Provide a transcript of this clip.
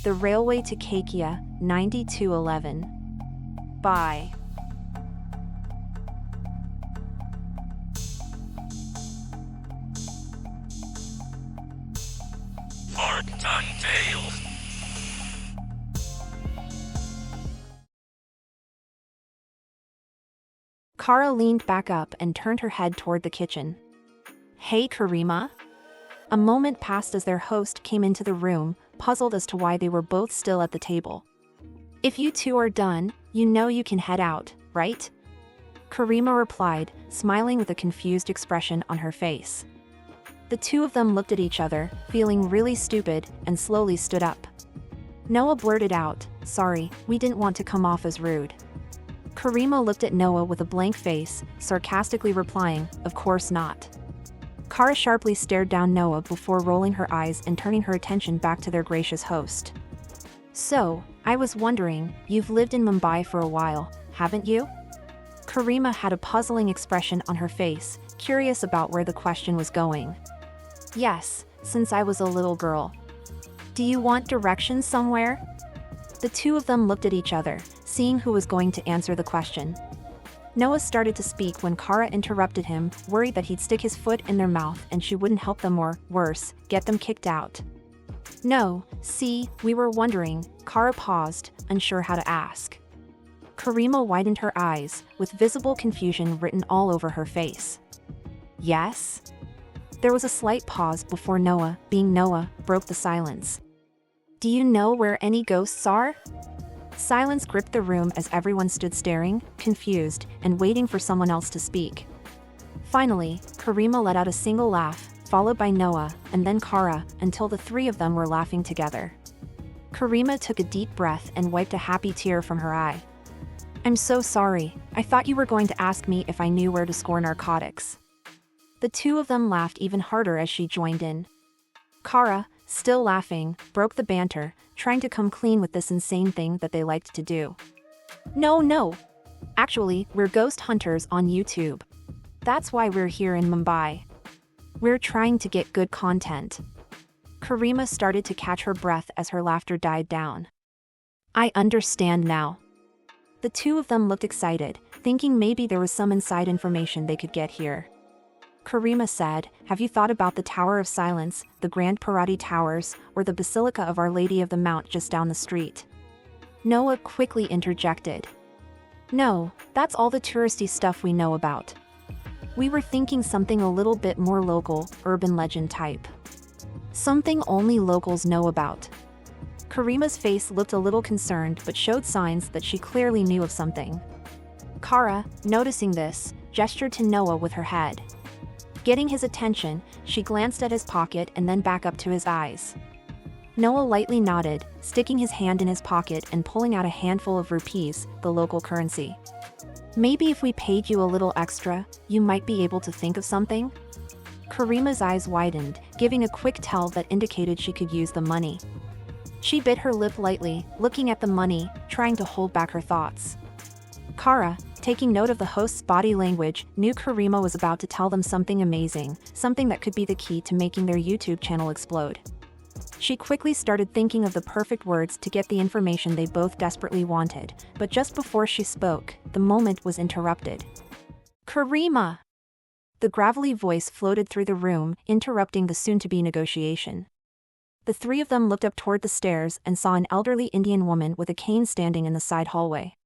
The Railway to Kakia, 9211. By Part-time Tales. Cara leaned back up and turned her head toward the kitchen. "Hey, Karima?" A moment passed as their host came into the room, puzzled as to why they were both still at the table. "If you two are done, you know you can head out, right?" Karima replied, smiling with a confused expression on her face. The two of them looked at each other, feeling really stupid, and slowly stood up. Noah blurted out, "Sorry, we didn't want to come off as rude." Karima looked at Noah with a blank face, sarcastically replying, "Of course not." Cara sharply stared down Noah before rolling her eyes and turning her attention back to their gracious host. "So, I was wondering, you've lived in Mumbai for a while, haven't you?" Karima had a puzzling expression on her face, curious about where the question was going. "Yes, since I was a little girl." "Do you want directions somewhere?" The two of them looked at each other, seeing who was going to answer the question. Noah started to speak when Cara interrupted him, worried that he'd stick his foot in their mouth and she wouldn't help them or, worse, get them kicked out. "No, see, we were wondering," Cara paused, unsure how to ask. Karima widened her eyes, with visible confusion written all over her face. "Yes?" There was a slight pause before Noah, being Noah, broke the silence. "Do you know where any ghosts are?" Silence gripped the room as everyone stood staring, confused, and waiting for someone else to speak. Finally, Karima let out a single laugh, followed by Noah, and then Cara, until the three of them were laughing together. Karima took a deep breath and wiped a happy tear from her eye. "I'm so sorry, I thought you were going to ask me if I knew where to score narcotics." The two of them laughed even harder as she joined in. Cara, still laughing, broke the banter, trying to come clean with this insane thing that they liked to do. No. Actually, we're ghost hunters on YouTube. That's why we're here in Mumbai. We're trying to get good content." Karima started to catch her breath as her laughter died down. "I understand now." The two of them looked excited, thinking maybe there was some inside information they could get here. Karima said, "Have you thought about the Tower of Silence, the Grand Parati Towers, or the Basilica of Our Lady of the Mount just down the street?" Noah quickly interjected. "No, that's all the touristy stuff we know about. We were thinking something a little bit more local, urban legend type. Something only locals know about." Karima's face looked a little concerned but showed signs that she clearly knew of something. Cara, noticing this, gestured to Noah with her head. Getting his attention, she glanced at his pocket and then back up to his eyes. Noah lightly nodded, sticking his hand in his pocket and pulling out a handful of rupees, the local currency. "Maybe if we paid you a little extra, you might be able to think of something?" Karima's eyes widened, giving a quick tell that indicated she could use the money. She bit her lip lightly, looking at the money, trying to hold back her thoughts. Cara, taking note of the host's body language, knew Karima was about to tell them something amazing, something that could be the key to making their YouTube channel explode. She quickly started thinking of the perfect words to get the information they both desperately wanted, but just before she spoke, the moment was interrupted. "Karima!" The gravelly voice floated through the room, interrupting the soon-to-be negotiation. The three of them looked up toward the stairs and saw an elderly Indian woman with a cane standing in the side hallway.